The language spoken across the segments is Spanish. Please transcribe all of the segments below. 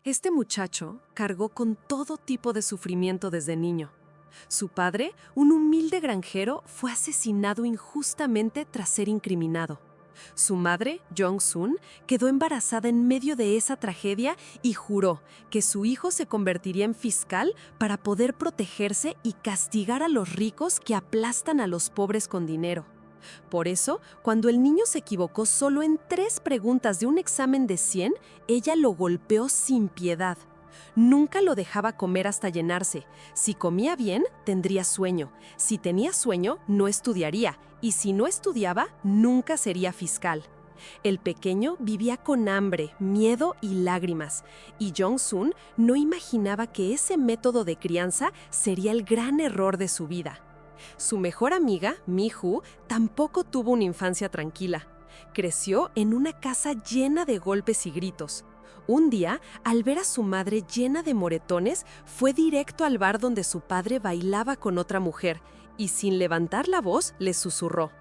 Este muchacho cargó con todo tipo de sufrimiento desde niño. Su padre, un humilde granjero, fue asesinado injustamente tras ser incriminado. Su madre, Jong-sun, quedó embarazada en medio de esa tragedia y juró que su hijo se convertiría en fiscal para poder protegerse y castigar a los ricos que aplastan a los pobres con dinero. Por eso, cuando el niño se equivocó solo en 3 preguntas de un examen de 100, ella lo golpeó sin piedad. Nunca lo dejaba comer hasta llenarse. Si comía bien, tendría sueño. Si tenía sueño, no estudiaría. Y si no estudiaba, nunca sería fiscal. El pequeño vivía con hambre, miedo y lágrimas. Y Jong-sun no imaginaba que ese método de crianza sería el gran error de su vida. Su mejor amiga, Mi-Hu, tampoco tuvo una infancia tranquila. Creció en una casa llena de golpes y gritos. Un día, al ver a su madre llena de moretones, fue directo al bar donde su padre bailaba con otra mujer y sin levantar la voz le susurró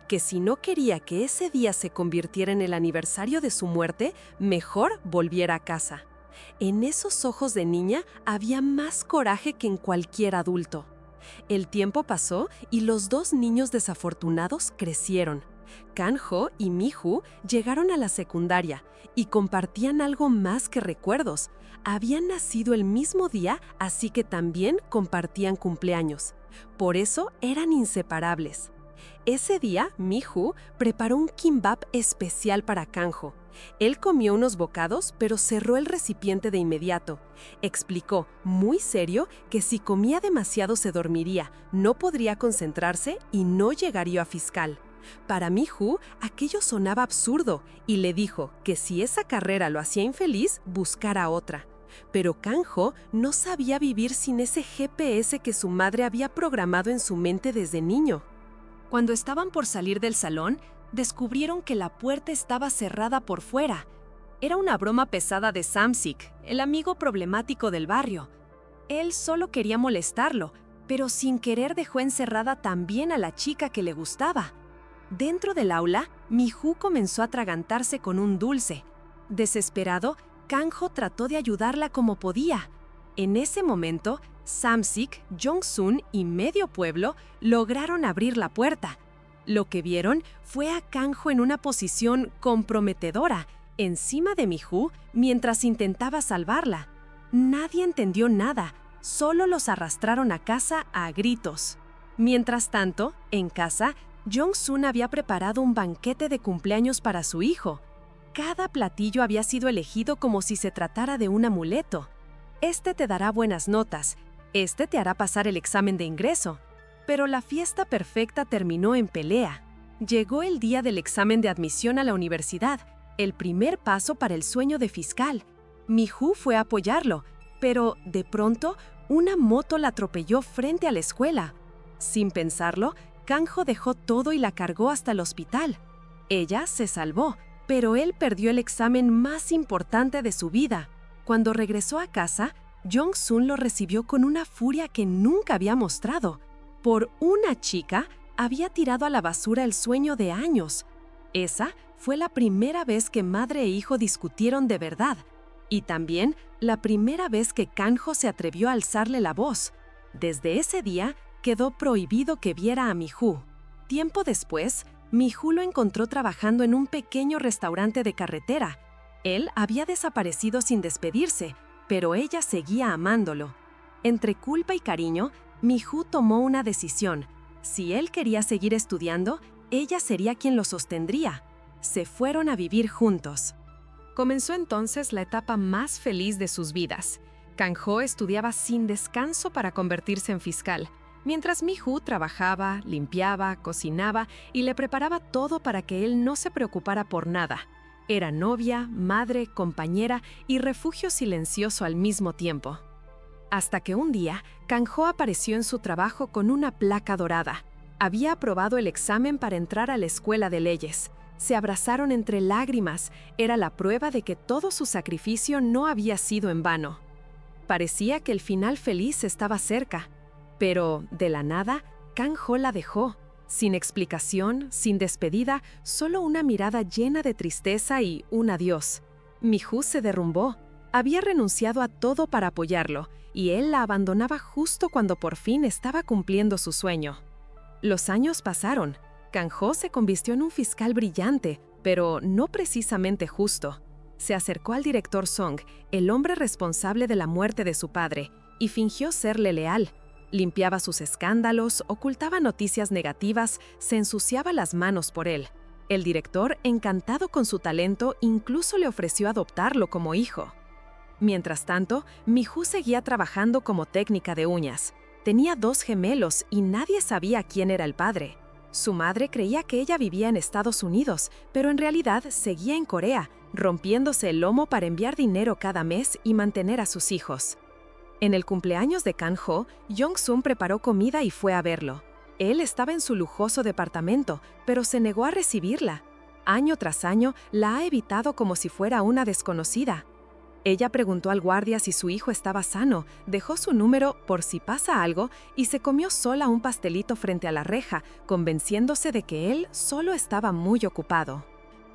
que si no quería que ese día se convirtiera en el aniversario de su muerte, mejor volviera a casa. En esos ojos de niña había más coraje que en cualquier adulto. El tiempo pasó y los 2 niños desafortunados crecieron. Kang-ho y Mi-Hu llegaron a la secundaria y compartían algo más que recuerdos. Habían nacido el mismo día, así que también compartían cumpleaños. Por eso eran inseparables. Ese día, Mi-Hu preparó un kimbap especial para Kang-ho. Él comió unos bocados, pero cerró el recipiente de inmediato. Explicó, muy serio, que si comía demasiado se dormiría, no podría concentrarse y no llegaría a fiscal. Para Mi-Hu, aquello sonaba absurdo y le dijo que si esa carrera lo hacía infeliz, buscara otra. Pero Kang-ho no sabía vivir sin ese GPS que su madre había programado en su mente desde niño. Cuando estaban por salir del salón, descubrieron que la puerta estaba cerrada por fuera. Era una broma pesada de Samsik, el amigo problemático del barrio. Él solo quería molestarlo, pero sin querer dejó encerrada también a la chica que le gustaba. Dentro del aula, Mi-Hu comenzó a atragantarse con un dulce. Desesperado, Kang-ho trató de ayudarla como podía. En ese momento, Samsik, Jong-sun y medio pueblo lograron abrir la puerta. Lo que vieron fue a Kang-ho en una posición comprometedora, encima de Mi-Hu, mientras intentaba salvarla. Nadie entendió nada, solo los arrastraron a casa a gritos. Mientras tanto, en casa, Jong-sun había preparado un banquete de cumpleaños para su hijo. Cada platillo había sido elegido como si se tratara de un amuleto. Este te dará buenas notas, este te hará pasar el examen de ingreso. Pero la fiesta perfecta terminó en pelea. Llegó el día del examen de admisión a la universidad, el primer paso para el sueño de fiscal. Mi-Hu fue a apoyarlo, pero de pronto una moto la atropelló frente a la escuela. Sin pensarlo, Kang-ho dejó todo y la cargó hasta el hospital. Ella se salvó, pero él perdió el examen más importante de su vida. Cuando regresó a casa, Jong-sun lo recibió con una furia que nunca había mostrado. Por una chica, había tirado a la basura el sueño de años. Esa fue la primera vez que madre e hijo discutieron de verdad. Y también la primera vez que Kang-ho se atrevió a alzarle la voz. Desde ese día, quedó prohibido que viera a Mi-Hu. Tiempo después, Mi-Hu lo encontró trabajando en un pequeño restaurante de carretera. Él había desaparecido sin despedirse, pero ella seguía amándolo. Entre culpa y cariño, Mi-Hu tomó una decisión. Si él quería seguir estudiando, ella sería quien lo sostendría. Se fueron a vivir juntos. Comenzó entonces la etapa más feliz de sus vidas. Kang-ho estudiaba sin descanso para convertirse en fiscal, mientras Mi-Hu trabajaba, limpiaba, cocinaba y le preparaba todo para que él no se preocupara por nada. Era novia, madre, compañera y refugio silencioso al mismo tiempo. Hasta que un día, Kang-ho apareció en su trabajo con una placa dorada. Había aprobado el examen para entrar a la escuela de leyes. Se abrazaron entre lágrimas. Era la prueba de que todo su sacrificio no había sido en vano. Parecía que el final feliz estaba cerca. Pero, de la nada, Kang-ho la dejó. Sin explicación, sin despedida, solo una mirada llena de tristeza y un adiós. Mi-Hu se derrumbó. Había renunciado a todo para apoyarlo, y él la abandonaba justo cuando por fin estaba cumpliendo su sueño. Los años pasaron. Kang-ho se convirtió en un fiscal brillante, pero no precisamente justo. Se acercó al director Song, el hombre responsable de la muerte de su padre, y fingió serle leal. Limpiaba sus escándalos, ocultaba noticias negativas, se ensuciaba las manos por él. El director, encantado con su talento, incluso le ofreció adoptarlo como hijo. Mientras tanto, Mi-Ju seguía trabajando como técnica de uñas. Tenía 2 gemelos y nadie sabía quién era el padre. Su madre creía que ella vivía en Estados Unidos, pero en realidad seguía en Corea, rompiéndose el lomo para enviar dinero cada mes y mantener a sus hijos. En el cumpleaños de Kang-ho, Jong-sun preparó comida y fue a verlo. Él estaba en su lujoso departamento, pero se negó a recibirla. Año tras año, la ha evitado como si fuera una desconocida. Ella preguntó al guardia si su hijo estaba sano, dejó su número por si pasa algo y se comió sola un pastelito frente a la reja, convenciéndose de que él solo estaba muy ocupado.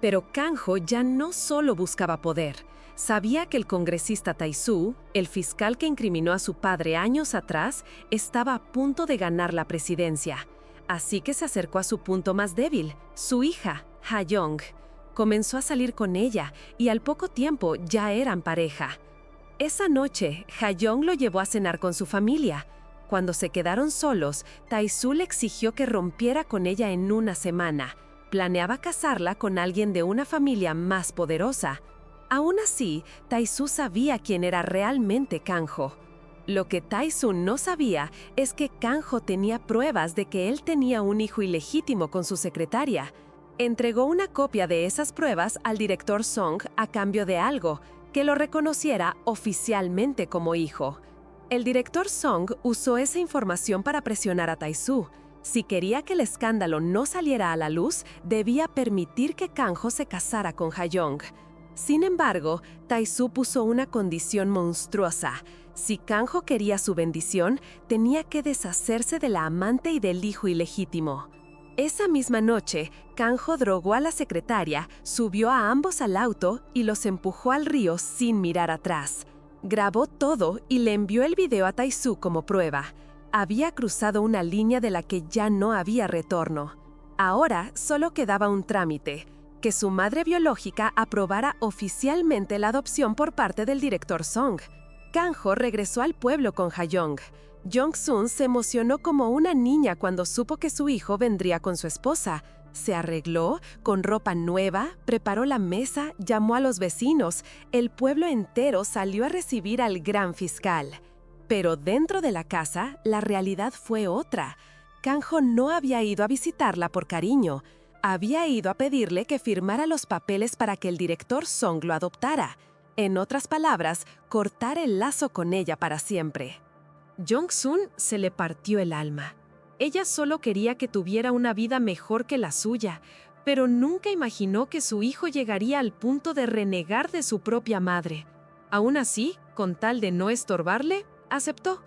Pero Kang-ho ya no solo buscaba poder. Sabía que el congresista Tae-soo, el fiscal que incriminó a su padre años atrás, estaba a punto de ganar la presidencia. Así que se acercó a su punto más débil, su hija, Ha-young. Comenzó a salir con ella y al poco tiempo ya eran pareja. Esa noche, Ha-young lo llevó a cenar con su familia. Cuando se quedaron solos, Tae-soo le exigió que rompiera con ella en una semana. Planeaba casarla con alguien de una familia más poderosa. Aún así, Tae-soo sabía quién era realmente Kang-ho. Lo que Tae-soo no sabía es que Kang-ho tenía pruebas de que él tenía un hijo ilegítimo con su secretaria. Entregó una copia de esas pruebas al director Song a cambio de algo, que lo reconociera oficialmente como hijo. El director Song usó esa información para presionar a Tae-soo. Si quería que el escándalo no saliera a la luz, debía permitir que Kang-ho se casara con Ha-young. Sin embargo, Tae-soo puso una condición monstruosa. Si Kang-ho quería su bendición, tenía que deshacerse de la amante y del hijo ilegítimo. Esa misma noche, Kang-ho drogó a la secretaria, subió a ambos al auto y los empujó al río sin mirar atrás. Grabó todo y le envió el video a Tae-soo como prueba. Había cruzado una línea de la que ya no había retorno. Ahora solo quedaba un trámite: que su madre biológica aprobara oficialmente la adopción por parte del director Song. Kang-ho regresó al pueblo con Ha-young. Jong-sun se emocionó como una niña cuando supo que su hijo vendría con su esposa. Se arregló con ropa nueva, preparó la mesa, llamó a los vecinos. El pueblo entero salió a recibir al gran fiscal. Pero dentro de la casa, la realidad fue otra. Kang-ho no había ido a visitarla por cariño. Había ido a pedirle que firmara los papeles para que el director Song lo adoptara. En otras palabras, cortar el lazo con ella para siempre. Jong-sun se le partió el alma. Ella solo quería que tuviera una vida mejor que la suya, pero nunca imaginó que su hijo llegaría al punto de renegar de su propia madre. Aún así, con tal de no estorbarle, aceptó.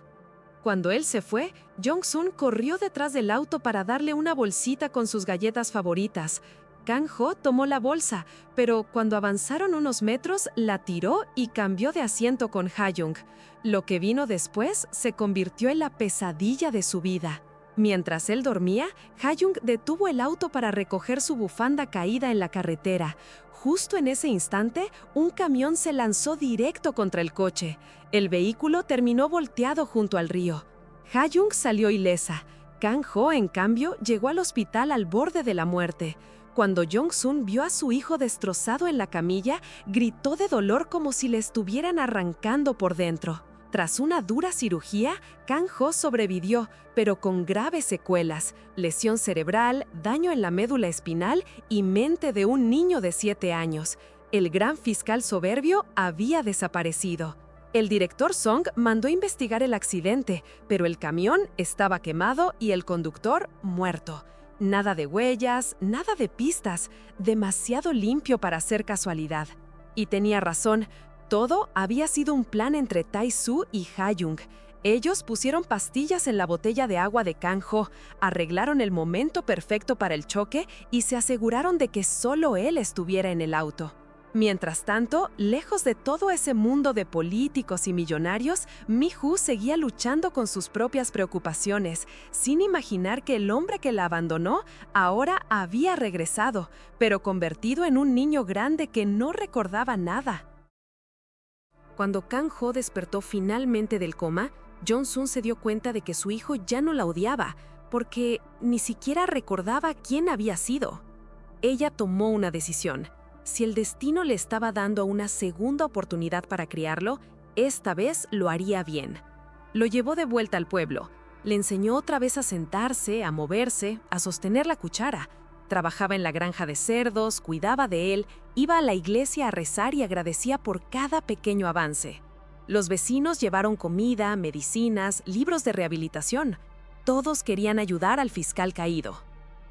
Cuando él se fue, Jong-sun corrió detrás del auto para darle una bolsita con sus galletas favoritas. Kang-ho tomó la bolsa, pero cuando avanzaron unos metros, la tiró y cambió de asiento con Ha-young. Lo que vino después se convirtió en la pesadilla de su vida. Mientras él dormía, Ha-young detuvo el auto para recoger su bufanda caída en la carretera. Justo en ese instante, un camión se lanzó directo contra el coche. El vehículo terminó volteado junto al río. Ha-young salió ilesa. Kang-ho, en cambio, llegó al hospital al borde de la muerte. Cuando Jong-sun vio a su hijo destrozado en la camilla, gritó de dolor como si le estuvieran arrancando por dentro. Tras una dura cirugía, Kang-ho sobrevivió, pero con graves secuelas: lesión cerebral, daño en la médula espinal y mente de un niño de 7 años. El gran fiscal soberbio había desaparecido. El director Song mandó investigar el accidente, pero el camión estaba quemado y el conductor muerto. Nada de huellas, nada de pistas, demasiado limpio para ser casualidad. Y tenía razón, todo había sido un plan entre Tae-soo y Ha-young. Ellos pusieron pastillas en la botella de agua de Kang-ho, arreglaron el momento perfecto para el choque y se aseguraron de que solo él estuviera en el auto. Mientras tanto, lejos de todo ese mundo de políticos y millonarios, Mi-Ju seguía luchando con sus propias preocupaciones, sin imaginar que el hombre que la abandonó ahora había regresado, pero convertido en un niño grande que no recordaba nada. Cuando Kang-ho despertó finalmente del coma, Jong-sun se dio cuenta de que su hijo ya no la odiaba, porque ni siquiera recordaba quién había sido. Ella tomó una decisión. Si el destino le estaba dando una segunda oportunidad para criarlo, esta vez lo haría bien. Lo llevó de vuelta al pueblo. Le enseñó otra vez a sentarse, a moverse, a sostener la cuchara. Trabajaba en la granja de cerdos, cuidaba de él, iba a la iglesia a rezar y agradecía por cada pequeño avance. Los vecinos llevaron comida, medicinas, libros de rehabilitación. Todos querían ayudar al fiscal caído.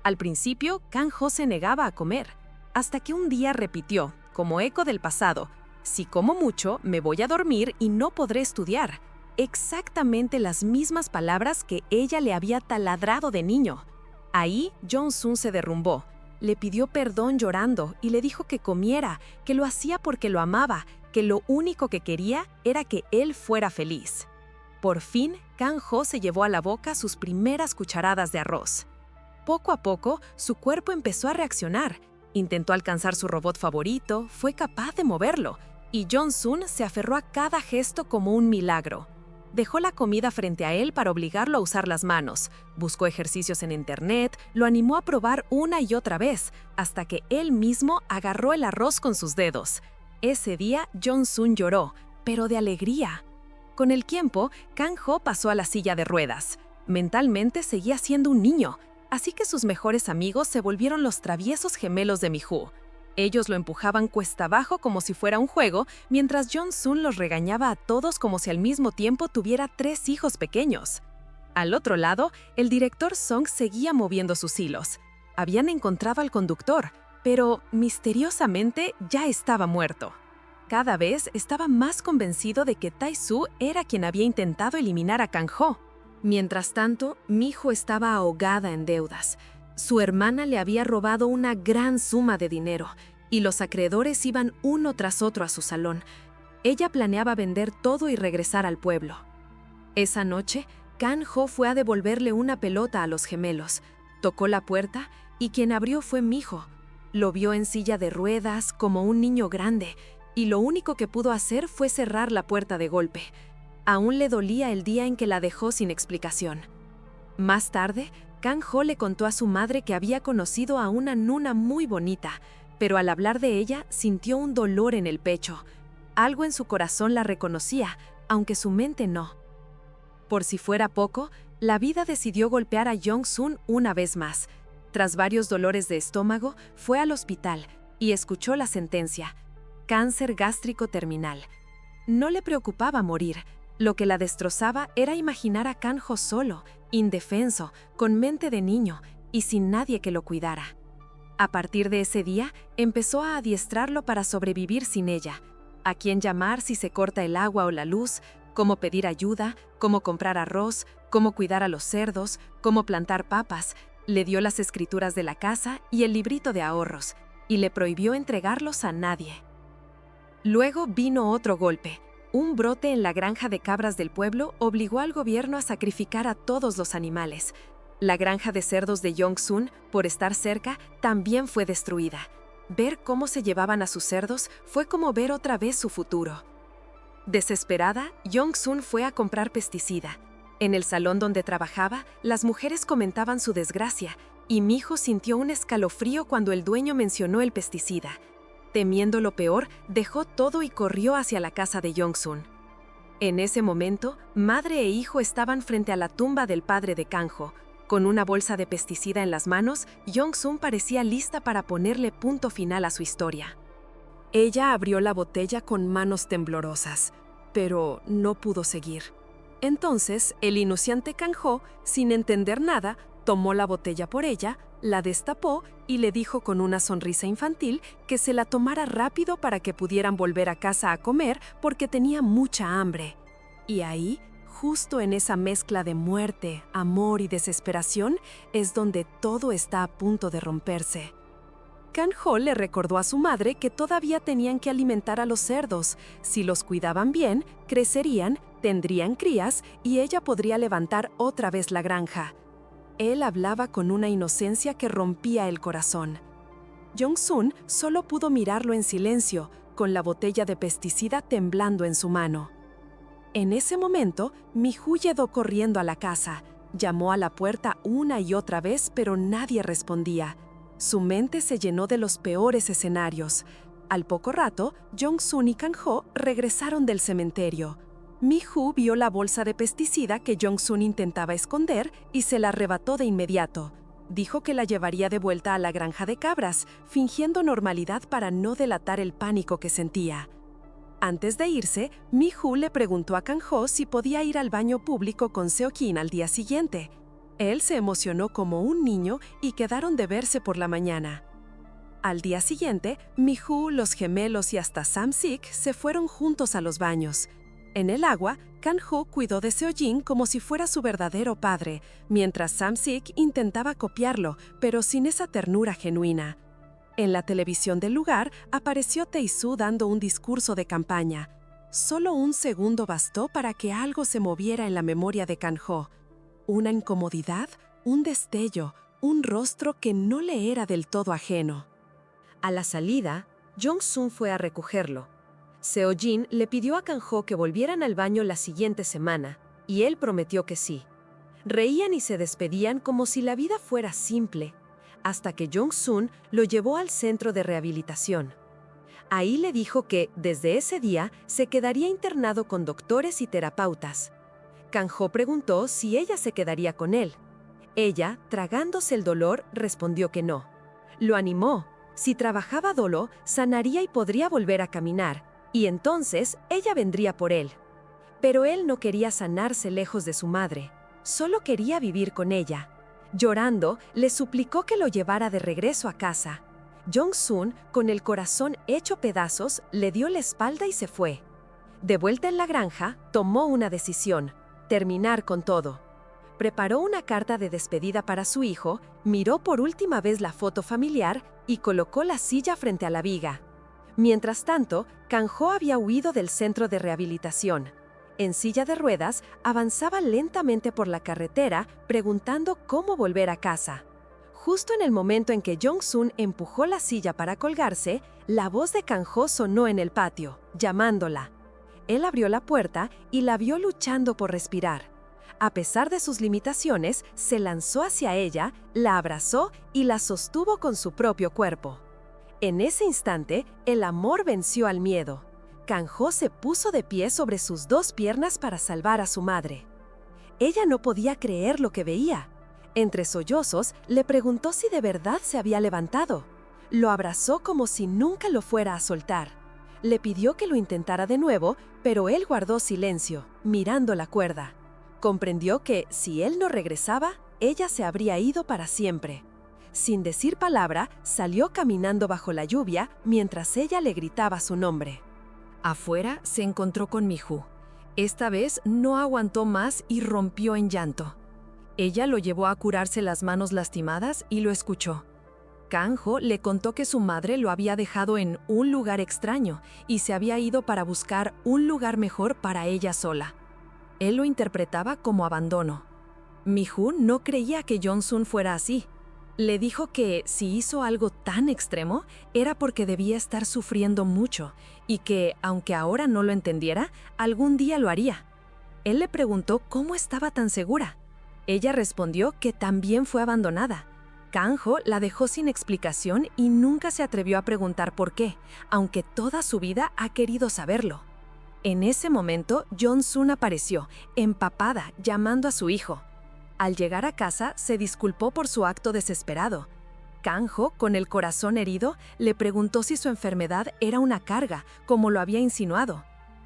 Al principio, Kang-ho se negaba a comer, hasta que un día repitió, como eco del pasado, «Si como mucho, me voy a dormir y no podré estudiar». Exactamente las mismas palabras que ella le había taladrado de niño. Ahí, Jong-sun se derrumbó. Le pidió perdón llorando y le dijo que comiera, que lo hacía porque lo amaba, que lo único que quería era que él fuera feliz. Por fin, Kang-ho se llevó a la boca sus primeras cucharadas de arroz. Poco a poco, su cuerpo empezó a reaccionar. Intentó alcanzar su robot favorito, fue capaz de moverlo, y Jong-sun se aferró a cada gesto como un milagro. Dejó la comida frente a él para obligarlo a usar las manos, buscó ejercicios en internet, lo animó a probar una y otra vez, hasta que él mismo agarró el arroz con sus dedos. Ese día, Jong-sun lloró, pero de alegría. Con el tiempo, Kang-ho pasó a la silla de ruedas. Mentalmente seguía siendo un niño, así que sus mejores amigos se volvieron los traviesos gemelos de Mi-Ju. Ellos lo empujaban cuesta abajo como si fuera un juego, mientras Jong-sun los regañaba a todos como si al mismo tiempo tuviera 3 hijos pequeños. Al otro lado, el director Song seguía moviendo sus hilos. Habían encontrado al conductor, pero misteriosamente ya estaba muerto. Cada vez estaba más convencido de que Tae-soo era quien había intentado eliminar a Kang-ho. Mientras tanto, Mi-Ju estaba ahogada en deudas. Su hermana le había robado una gran suma de dinero, y los acreedores iban uno tras otro a su salón. Ella planeaba vender todo y regresar al pueblo. Esa noche, Kang-ho fue a devolverle una pelota a los gemelos. Tocó la puerta, y quien abrió fue Mi-Ju. Lo vio en silla de ruedas, como un niño grande, y lo único que pudo hacer fue cerrar la puerta de golpe. Aún le dolía el día en que la dejó sin explicación. Más tarde, Kang-ho le contó a su madre que había conocido a una nuna muy bonita, pero al hablar de ella sintió un dolor en el pecho. Algo en su corazón la reconocía, aunque su mente no. Por si fuera poco, la vida decidió golpear a Jong-sun una vez más. Tras varios dolores de estómago, fue al hospital y escuchó la sentencia: cáncer gástrico terminal. No le preocupaba morir. Lo que la destrozaba era imaginar a Kang-ho solo, indefenso, con mente de niño y sin nadie que lo cuidara. A partir de ese día, empezó a adiestrarlo para sobrevivir sin ella. A quién llamar si se corta el agua o la luz, cómo pedir ayuda, cómo comprar arroz, cómo cuidar a los cerdos, cómo plantar papas. Le dio las escrituras de la casa y el librito de ahorros, y le prohibió entregarlos a nadie. Luego vino otro golpe. Un brote en la granja de cabras del pueblo obligó al gobierno a sacrificar a todos los animales. La granja de cerdos de Jong-sun, por estar cerca, también fue destruida. Ver cómo se llevaban a sus cerdos fue como ver otra vez su futuro. Desesperada, Jong-sun fue a comprar pesticida. En el salón donde trabajaba, las mujeres comentaban su desgracia, y Mi-Ju sintió un escalofrío cuando el dueño mencionó el pesticida. Temiendo lo peor, dejó todo y corrió hacia la casa de Jong-sun. En ese momento, madre e hijo estaban frente a la tumba del padre de Kang-ho. Con una bolsa de pesticida en las manos, Jong-sun parecía lista para ponerle punto final a su historia. Ella abrió la botella con manos temblorosas, pero no pudo seguir. Entonces, el inocente Kang-ho, sin entender nada, tomó la botella por ella, la destapó y le dijo con una sonrisa infantil que se la tomara rápido para que pudieran volver a casa a comer porque tenía mucha hambre. Y ahí, justo en esa mezcla de muerte, amor y desesperación, es donde todo está a punto de romperse. Kang-ho le recordó a su madre que todavía tenían que alimentar a los cerdos. Si los cuidaban bien, crecerían, tendrían crías y ella podría levantar otra vez la granja. Él hablaba con una inocencia que rompía el corazón. Jong-sun solo pudo mirarlo en silencio, con la botella de pesticida temblando en su mano. En ese momento, Mi-Hu llegó corriendo a la casa. Llamó a la puerta una y otra vez, pero nadie respondía. Su mente se llenó de los peores escenarios. Al poco rato, Jong-sun y Kang-ho regresaron del cementerio. Mi-Hu vio la bolsa de pesticida que Jong-sun intentaba esconder y se la arrebató de inmediato. Dijo que la llevaría de vuelta a la granja de cabras, fingiendo normalidad para no delatar el pánico que sentía. Antes de irse, Mi-Hu le preguntó a Kang-ho si podía ir al baño público con Seo-Kim al día siguiente. Él se emocionó como un niño y quedaron de verse por la mañana. Al día siguiente, Mi-Hu, los gemelos y hasta Sam-sik se fueron juntos a los baños. En el agua, Kang-ho cuidó de Seo-jin como si fuera su verdadero padre, mientras Sam-sik intentaba copiarlo, pero sin esa ternura genuina. En la televisión del lugar apareció Tae-soo dando un discurso de campaña. Solo un segundo bastó para que algo se moviera en la memoria de Kang-ho. Una incomodidad, un destello, un rostro que no le era del todo ajeno. A la salida, Jong-sun fue a recogerlo. Seo-jin le pidió a Kang-ho que volvieran al baño la siguiente semana, y él prometió que sí. Reían y se despedían como si la vida fuera simple, hasta que Jong-sun lo llevó al centro de rehabilitación. Ahí le dijo que, desde ese día, se quedaría internado con doctores y terapeutas. Kang-ho preguntó si ella se quedaría con él. Ella, tragándose el dolor, respondió que no. Lo animó. Si trabajaba dolo, sanaría y podría volver a caminar, y entonces ella vendría por él. Pero él no quería sanarse lejos de su madre, solo quería vivir con ella. Llorando, le suplicó que lo llevara de regreso a casa. Jong-sun, con el corazón hecho pedazos, le dio la espalda y se fue. De vuelta en la granja, tomó una decisión: terminar con todo. Preparó una carta de despedida para su hijo, miró por última vez la foto familiar y colocó la silla frente a la viga. Mientras tanto, Kang-ho había huido del centro de rehabilitación. En silla de ruedas, avanzaba lentamente por la carretera, preguntando cómo volver a casa. Justo en el momento en que Jong-sun empujó la silla para colgarse, la voz de Kang-ho sonó en el patio, llamándola. Él abrió la puerta y la vio luchando por respirar. A pesar de sus limitaciones, se lanzó hacia ella, la abrazó y la sostuvo con su propio cuerpo. En ese instante, el amor venció al miedo. Kang-ho se puso de pie sobre sus dos piernas para salvar a su madre. Ella no podía creer lo que veía. Entre sollozos, le preguntó si de verdad se había levantado. Lo abrazó como si nunca lo fuera a soltar. Le pidió que lo intentara de nuevo, pero él guardó silencio, mirando la cuerda. Comprendió que, si él no regresaba, ella se habría ido para siempre. Sin decir palabra, salió caminando bajo la lluvia mientras ella le gritaba su nombre. Afuera se encontró con Mi-Hu. Esta vez no aguantó más y rompió en llanto. Ella lo llevó a curarse las manos lastimadas y lo escuchó. Kang-ho le contó que su madre lo había dejado en un lugar extraño y se había ido para buscar un lugar mejor para ella sola. Él lo interpretaba como abandono. Mi-Hu no creía que Jong-sun fuera así. Le dijo que si hizo algo tan extremo era porque debía estar sufriendo mucho y que, aunque ahora no lo entendiera, algún día lo haría. Él le preguntó cómo estaba tan segura. Ella respondió que también fue abandonada. Kang-ho la dejó sin explicación y nunca se atrevió a preguntar por qué, aunque toda su vida ha querido saberlo. En ese momento, Jong-sun apareció, empapada, llamando a su hijo. Al llegar a casa, se disculpó por su acto desesperado. Kang-ho, con el corazón herido, le preguntó si su enfermedad era una carga, como lo había insinuado.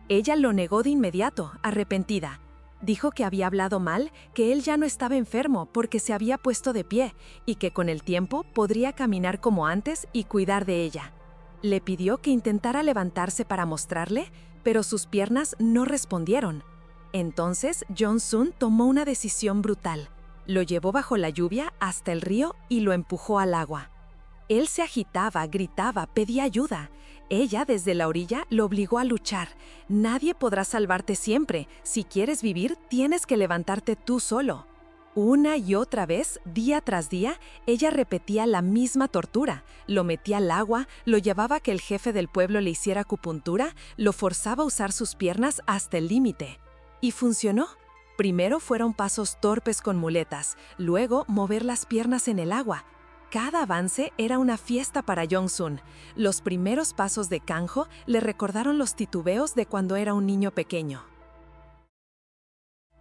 Ella lo negó de inmediato, arrepentida. Dijo que había hablado mal, que él ya no estaba enfermo porque se había puesto de pie y que con el tiempo podría caminar como antes y cuidar de ella. Le pidió que intentara levantarse para mostrarle, pero sus piernas no respondieron. Entonces, Jong-sun tomó una decisión brutal. Lo llevó bajo la lluvia hasta el río y lo empujó al agua. Él se agitaba, gritaba, pedía ayuda. Ella, desde la orilla, lo obligó a luchar. Nadie podrá salvarte siempre. Si quieres vivir, tienes que levantarte tú solo. Una y otra vez, día tras día, ella repetía la misma tortura. Lo metía al agua, lo llevaba a que el jefe del pueblo le hiciera acupuntura, lo forzaba a usar sus piernas hasta el límite. Y funcionó. Primero fueron pasos torpes con muletas, luego mover las piernas en el agua. Cada avance era una fiesta para Jong-sun. Los primeros pasos de Kang-ho le recordaron los titubeos de cuando era un niño pequeño.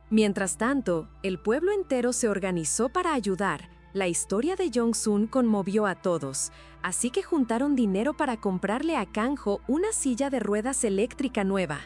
Mientras tanto, el pueblo entero se organizó para ayudar. La historia de Jong-sun conmovió a todos, así que juntaron dinero para comprarle a Kang-ho una silla de ruedas eléctrica nueva.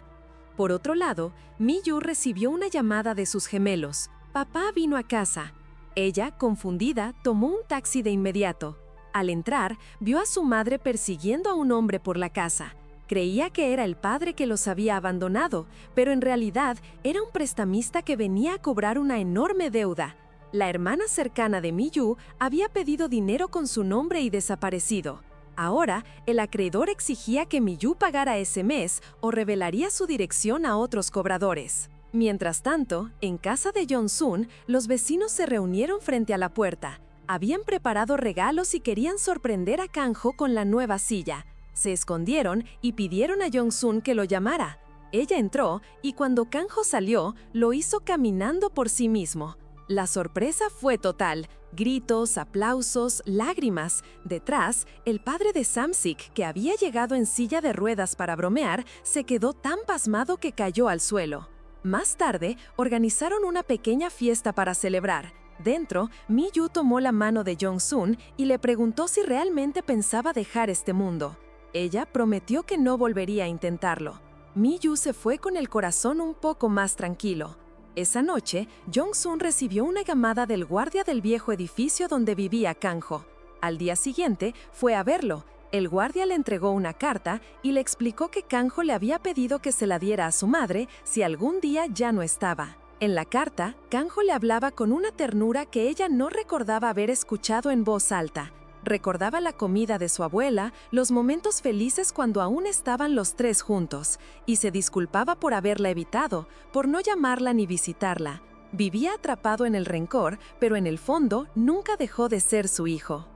Por otro lado, Mi-yu recibió una llamada de sus gemelos. Papá vino a casa. Ella, confundida, tomó un taxi de inmediato. Al entrar, vio a su madre persiguiendo a un hombre por la casa. Creía que era el padre que los había abandonado, pero en realidad era un prestamista que venía a cobrar una enorme deuda. La hermana cercana de Mi-yu había pedido dinero con su nombre y desaparecido. Ahora, el acreedor exigía que Mi-yu pagara ese mes o revelaría su dirección a otros cobradores. Mientras tanto, en casa de Jong-sun, los vecinos se reunieron frente a la puerta. Habían preparado regalos y querían sorprender a Kang-ho con la nueva silla. Se escondieron y pidieron a Jong-sun que lo llamara. Ella entró y cuando Kang-ho salió, lo hizo caminando por sí mismo. La sorpresa fue total. Gritos, aplausos, lágrimas. Detrás, el padre de Samsik, que había llegado en silla de ruedas para bromear, se quedó tan pasmado que cayó al suelo. Más tarde, organizaron una pequeña fiesta para celebrar. Dentro, Mi-yu tomó la mano de Jong-sun y le preguntó si realmente pensaba dejar este mundo. Ella prometió que no volvería a intentarlo. Mi-yu se fue con el corazón un poco más tranquilo. Esa noche, Jong-sun recibió una llamada del guardia del viejo edificio donde vivía Kang-ho. Al día siguiente, fue a verlo. El guardia le entregó una carta y le explicó que Kang-ho le había pedido que se la diera a su madre si algún día ya no estaba. En la carta, Kang-ho le hablaba con una ternura que ella no recordaba haber escuchado en voz alta. Recordaba la comida de su abuela, los momentos felices cuando aún estaban los tres juntos, y se disculpaba por haberla evitado, por no llamarla ni visitarla. Vivía atrapado en el rencor, pero en el fondo nunca dejó de ser su hijo.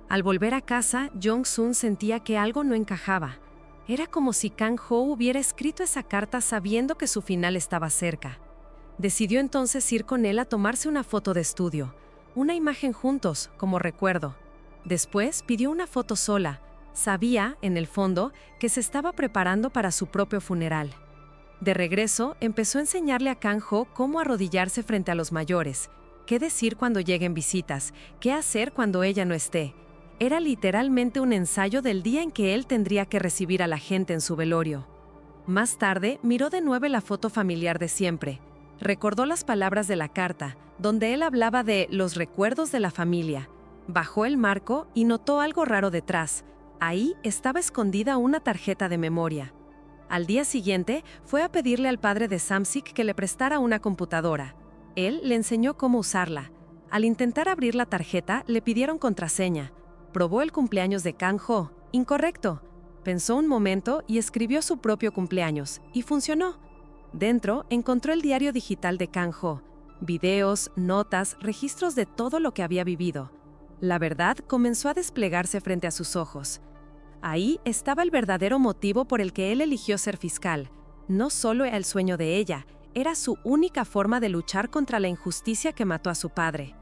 Al volver a casa, Jong-sun sentía que algo no encajaba. Era como si Kang-ho hubiera escrito esa carta sabiendo que su final estaba cerca. Decidió entonces ir con él a tomarse una foto de estudio, una imagen juntos, como recuerdo. Después pidió una foto sola. Sabía, en el fondo, que se estaba preparando para su propio funeral. De regreso, empezó a enseñarle a Kang-ho cómo arrodillarse frente a los mayores, qué decir cuando lleguen visitas, qué hacer cuando ella no esté. Era literalmente un ensayo del día en que él tendría que recibir a la gente en su velorio. Más tarde, miró de nuevo la foto familiar de siempre. Recordó las palabras de la carta, donde él hablaba de los recuerdos de la familia. Bajó el marco y notó algo raro detrás. Ahí estaba escondida una tarjeta de memoria. Al día siguiente, fue a pedirle al padre de Samsik que le prestara una computadora. Él le enseñó cómo usarla. Al intentar abrir la tarjeta, le pidieron contraseña. Probó el cumpleaños de Kang-ho. Incorrecto. Pensó un momento y escribió su propio cumpleaños, y funcionó. Dentro, encontró el diario digital de Kang-ho. Videos, notas, registros de todo lo que había vivido. La verdad comenzó a desplegarse frente a sus ojos. Ahí estaba el verdadero motivo por el que él eligió ser fiscal. No solo era el sueño de ella, era su única forma de luchar contra la injusticia que mató a su padre.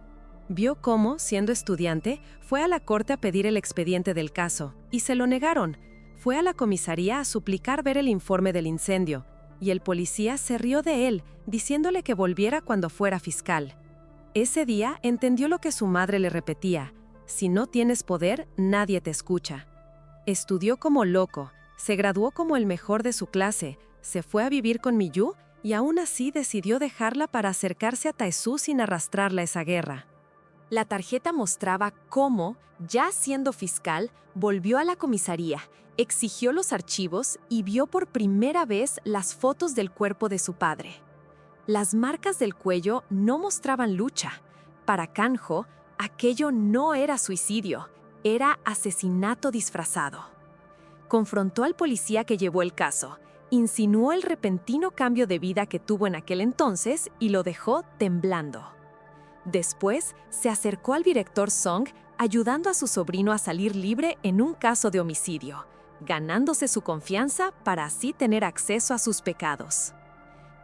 Vio cómo, siendo estudiante, fue a la corte a pedir el expediente del caso, y se lo negaron. Fue a la comisaría a suplicar ver el informe del incendio, y el policía se rió de él, diciéndole que volviera cuando fuera fiscal. Ese día entendió lo que su madre le repetía: si no tienes poder, nadie te escucha. Estudió como loco, se graduó como el mejor de su clase, se fue a vivir con Mi-yu y aún así decidió dejarla para acercarse a Tae-soo sin arrastrarla a esa guerra. La tarjeta mostraba cómo, ya siendo fiscal, volvió a la comisaría, exigió los archivos y vio por primera vez las fotos del cuerpo de su padre. Las marcas del cuello no mostraban lucha. Para Kang-ho, aquello no era suicidio, Era asesinato disfrazado. Confrontó al policía que llevó el caso, insinuó el repentino cambio de vida que tuvo en aquel entonces y lo dejó temblando. Después, se acercó al director Song, ayudando a su sobrino a salir libre en un caso de homicidio, ganándose su confianza para así tener acceso a sus pecados.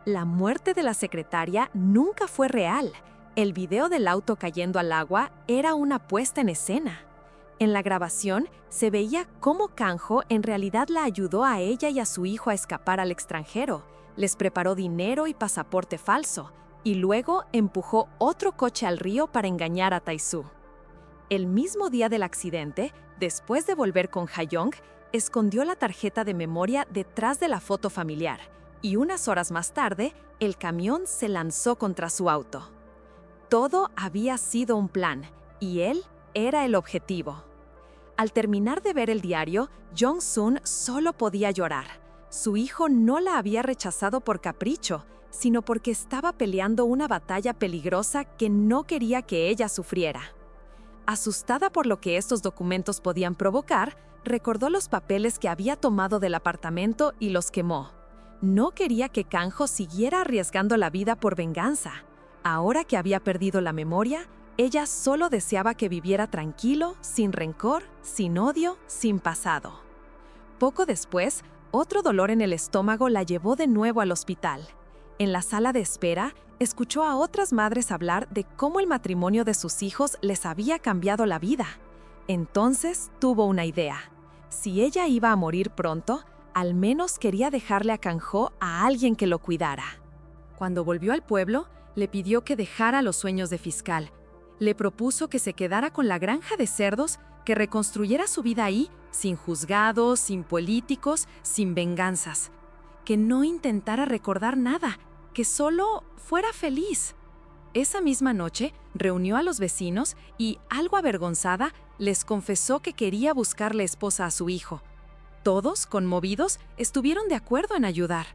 La muerte de la secretaria nunca fue real. El video del auto cayendo al agua era una puesta en escena. En la grabación se veía cómo Kang-ho en realidad la ayudó a ella y a su hijo a escapar al extranjero, les preparó dinero y pasaporte falso, y luego empujó otro coche al río para engañar a Tae-soo. El mismo día del accidente, después de volver con Ha-young, escondió la tarjeta de memoria detrás de la foto familiar, y unas horas más tarde, el camión se lanzó contra su auto. Todo había sido un plan, y él era el objetivo. Al terminar de ver el diario, Jong-sun solo podía llorar. Su hijo no la había rechazado por capricho, sino porque estaba peleando una batalla peligrosa que no quería que ella sufriera. Asustada por lo que estos documentos podían provocar, recordó los papeles que había tomado del apartamento y los quemó. No quería que Kang-ho siguiera arriesgando la vida por venganza. Ahora que había perdido la memoria, ella solo deseaba que viviera tranquilo, sin rencor, sin odio, sin pasado. Poco después, otro dolor en el estómago la llevó de nuevo al hospital. En la sala de espera, escuchó a otras madres hablar de cómo el matrimonio de sus hijos les había cambiado la vida. Entonces tuvo una idea. Si ella iba a morir pronto, al menos quería dejarle a Kang-ho a alguien que lo cuidara. Cuando volvió al pueblo, le pidió que dejara los sueños de fiscal. Le propuso que se quedara con la granja de cerdos, que reconstruyera su vida ahí, sin juzgados, sin políticos, sin venganzas. Que no intentara recordar nada, que solo fuera feliz. Esa misma noche, reunió a los vecinos y, algo avergonzada, les confesó que quería buscarle esposa a su hijo. Todos, conmovidos, estuvieron de acuerdo en ayudar.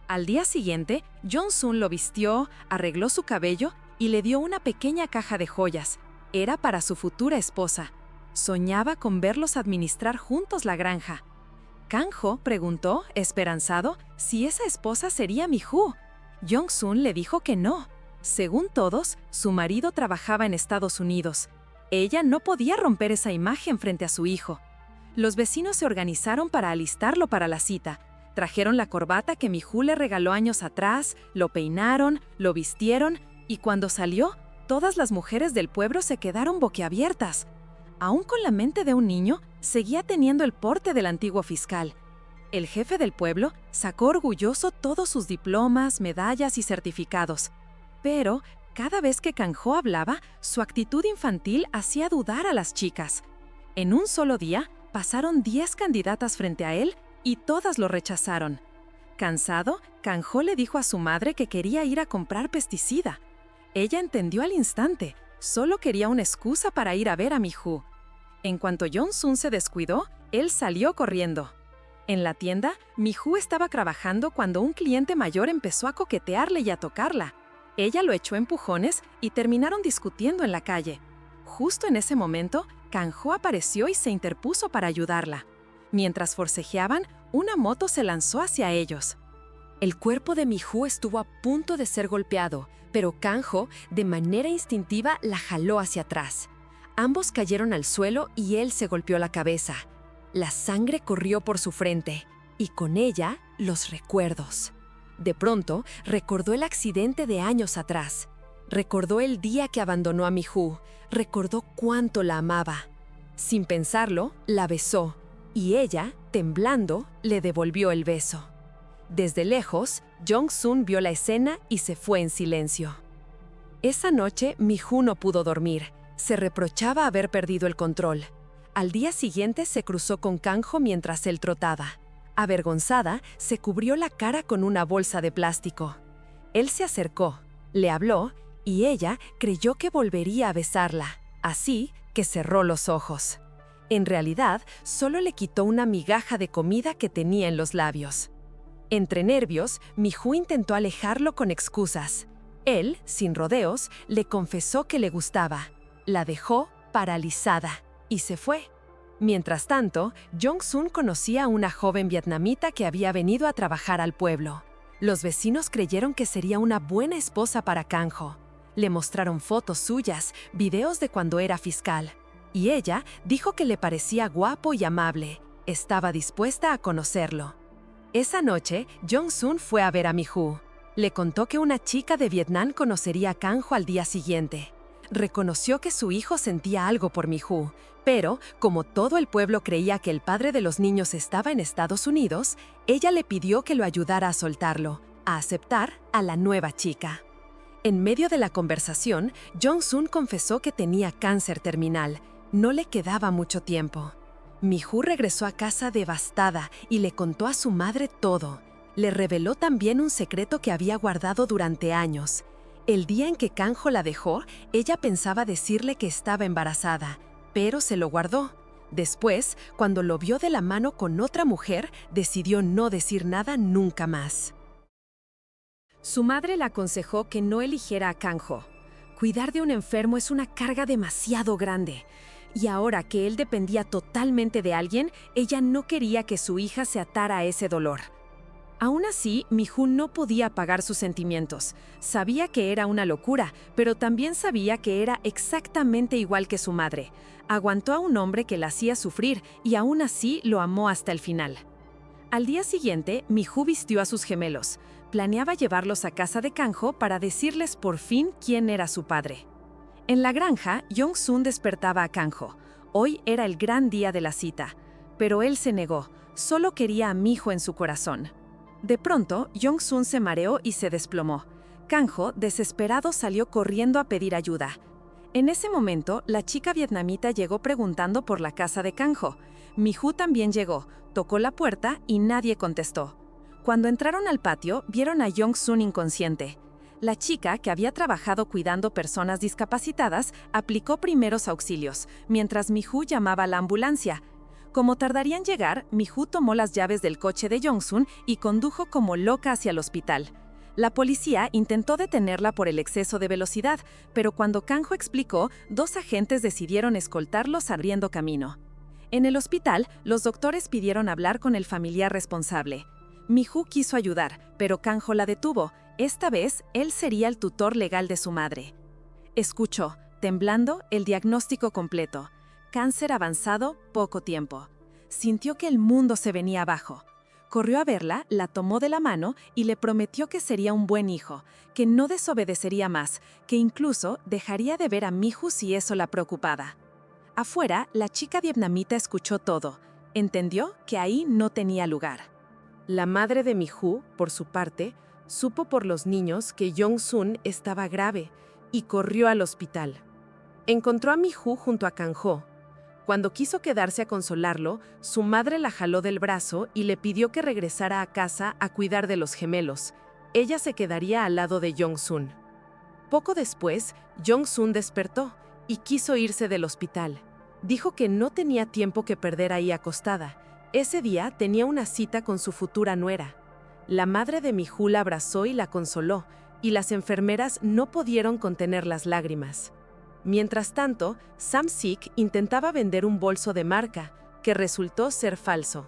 Al día siguiente, Jong-sun lo vistió, arregló su cabello y le dio una pequeña caja de joyas. Era para su futura esposa. Soñaba con verlos administrar juntos la granja. Kang-ho preguntó, esperanzado, si esa esposa sería Mi-joo. Jong-sun le dijo que no. Según todos, su marido trabajaba en Estados Unidos. Ella no podía romper esa imagen frente a su hijo. Los vecinos se organizaron para alistarlo para la cita. Trajeron la corbata que Mi-joo le regaló años atrás, lo peinaron, lo vistieron, y cuando salió, todas las mujeres del pueblo se quedaron boquiabiertas. Aún con la mente de un niño, seguía teniendo el porte del antiguo fiscal. El jefe del pueblo sacó orgulloso todos sus diplomas, medallas y certificados. Pero, cada vez que Kang-ho hablaba, su actitud infantil hacía dudar a las chicas. En un solo día, pasaron 10 candidatas frente a él y todas lo rechazaron. Cansado, Kang-ho le dijo a su madre que quería ir a comprar pesticida. Ella entendió al instante, solo quería una excusa para ir a ver a Mi-joo. En cuanto Jong-sun se descuidó, él salió corriendo. En la tienda, Mi-joo estaba trabajando cuando un cliente mayor empezó a coquetearle y a tocarla. Ella lo echó a empujones y terminaron discutiendo en la calle. Justo en ese momento, Kang-ho apareció y se interpuso para ayudarla. Mientras forcejeaban, una moto se lanzó hacia ellos. El cuerpo de Mi-joo estuvo a punto de ser golpeado, pero Kang-ho, de manera instintiva, la jaló hacia atrás. Ambos cayeron al suelo y él se golpeó la cabeza. La sangre corrió por su frente, y con ella, los recuerdos. De pronto, recordó el accidente de años atrás. Recordó el día que abandonó a Mi-joo. Recordó cuánto la amaba. Sin pensarlo, la besó, y ella, temblando, le devolvió el beso. Desde lejos, Jong-sun vio la escena y se fue en silencio. Esa noche, Mi-joo no pudo dormir. Se reprochaba haber perdido el control. Al día siguiente se cruzó con Kang-ho mientras él trotaba. Avergonzada, se cubrió la cara con una bolsa de plástico. Él se acercó, le habló, y ella creyó que volvería a besarla, así que cerró los ojos. En realidad, solo le quitó una migaja de comida que tenía en los labios. Entre nervios, Mi-joo intentó alejarlo con excusas. Él, sin rodeos, le confesó que le gustaba. La dejó paralizada y se fue. Mientras tanto, Jong-sun conocía a una joven vietnamita que había venido a trabajar al pueblo. Los vecinos creyeron que sería una buena esposa para Kang-ho. Le mostraron fotos suyas, videos de cuando era fiscal. Y ella dijo que le parecía guapo y amable. Estaba dispuesta a conocerlo. Esa noche, Jong-sun fue a ver a Mi-hoo. Le contó que una chica de Vietnam conocería a Kang-ho al día siguiente. Reconoció que su hijo sentía algo por Mi-hoo, pero como todo el pueblo creía que el padre de los niños estaba en Estados Unidos, ella le pidió que lo ayudara a soltarlo, a aceptar a la nueva chica. En medio de la conversación, Jong-sun confesó que tenía cáncer terminal. No le quedaba mucho tiempo. Mi-hoo regresó a casa devastada y le contó a su madre todo. Le reveló también un secreto que había guardado durante años. El día en que Kang-ho la dejó, ella pensaba decirle que estaba embarazada, pero se lo guardó. Después, cuando lo vio de la mano con otra mujer, decidió no decir nada nunca más. Su madre le aconsejó que no eligiera a Kang-ho. Cuidar de un enfermo es una carga demasiado grande. Y ahora que él dependía totalmente de alguien, ella no quería que su hija se atara a ese dolor. Aún así, Mi-hoo no podía apagar sus sentimientos. Sabía que era una locura, pero también sabía que era exactamente igual que su madre. Aguantó a un hombre que la hacía sufrir y aún así lo amó hasta el final. Al día siguiente, Mi-hoo vistió a sus gemelos. Planeaba llevarlos a casa de Kang-ho para decirles por fin quién era su padre. En la granja, Jong-sun despertaba a Kang-ho. Hoy era el gran día de la cita, pero él se negó. Solo quería a Mi-ho en su corazón. De pronto, Jong-sun se mareó y se desplomó. Kang-ho, desesperado, salió corriendo a pedir ayuda. En ese momento, la chica vietnamita llegó preguntando por la casa de Kang-ho. Mi-hoo también llegó, tocó la puerta y nadie contestó. Cuando entraron al patio, vieron a Jong-sun inconsciente. La chica, que había trabajado cuidando personas discapacitadas, aplicó primeros auxilios, mientras Mi-hoo llamaba a la ambulancia. Como tardarían en llegar, Mi-hoo tomó las llaves del coche de Jong-sun y condujo como loca hacia el hospital. La policía intentó detenerla por el exceso de velocidad, pero cuando Kang-ho explicó, 2 agentes decidieron escoltarlos abriendo camino. En el hospital, los doctores pidieron hablar con el familiar responsable. Mi-hoo quiso ayudar, pero Kang-ho la detuvo. Esta vez, él sería el tutor legal de su madre. Escuchó, temblando, el diagnóstico completo. Cáncer avanzado, poco tiempo. Sintió que el mundo se venía abajo. Corrió a verla, la tomó de la mano y le prometió que sería un buen hijo, que no desobedecería más, que incluso dejaría de ver a Mi-hoo si eso la preocupaba. Afuera, la chica vietnamita escuchó todo. Entendió que ahí no tenía lugar. La madre de Mi-hoo, por su parte, supo por los niños que Jong-sun estaba grave y corrió al hospital. Encontró a Mi-hoo junto a Kang-ho. Cuando quiso quedarse a consolarlo, su madre la jaló del brazo y le pidió que regresara a casa a cuidar de los gemelos. Ella se quedaría al lado de Jong-sun. Poco después, Jong-sun despertó y quiso irse del hospital. Dijo que no tenía tiempo que perder ahí acostada. Ese día tenía una cita con su futura nuera. La madre de Mi-hoo la abrazó y la consoló, y las enfermeras no pudieron contener las lágrimas. Mientras tanto, Sam-sik intentaba vender un bolso de marca, que resultó ser falso.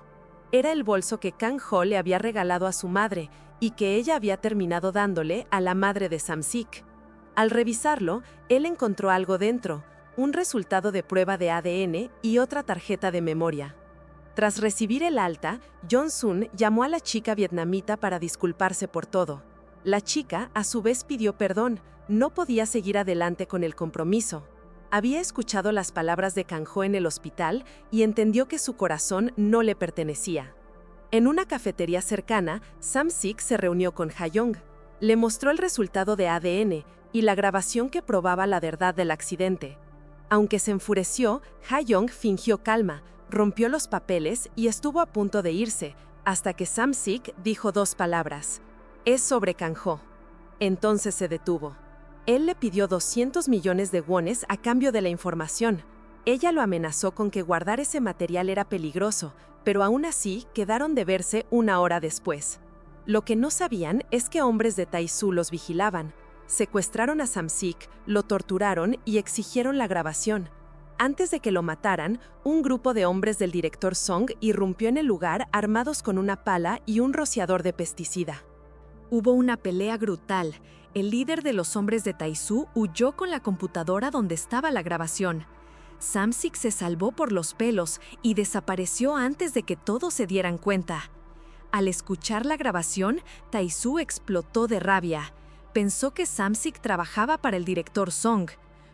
Era el bolso que Kang-ho le había regalado a su madre y que ella había terminado dándole a la madre de Sam-sik. Al revisarlo, él encontró algo dentro, un resultado de prueba de ADN y otra tarjeta de memoria. Tras recibir el alta, Jong-sun llamó a la chica vietnamita para disculparse por todo. La chica, a su vez, pidió perdón. No podía seguir adelante con el compromiso. Había escuchado las palabras de Kang-ho en el hospital y entendió que su corazón no le pertenecía. En una cafetería cercana, Sam-sik se reunió con Ha-young. Le mostró el resultado de ADN y la grabación que probaba la verdad del accidente. Aunque se enfureció, Ha-young fingió calma, rompió los papeles y estuvo a punto de irse, hasta que Sam-sik dijo 2 palabras. Es sobre Kang-ho. Entonces se detuvo. Él le pidió 200 millones de wones a cambio de la información. Ella lo amenazó con que guardar ese material era peligroso, pero aún así quedaron de verse 1 hora después. Lo que no sabían es que hombres de Taizhou los vigilaban. Secuestraron a Sam-sik, lo torturaron y exigieron la grabación. Antes de que lo mataran, un grupo de hombres del director Song irrumpió en el lugar armados con una pala y un rociador de pesticida. Hubo una pelea brutal. El líder de los hombres de Tae-soo huyó con la computadora donde estaba la grabación. Sam-sik se salvó por los pelos y desapareció antes de que todos se dieran cuenta. Al escuchar la grabación, Tae-soo explotó de rabia. Pensó que Sam-sik trabajaba para el director Song.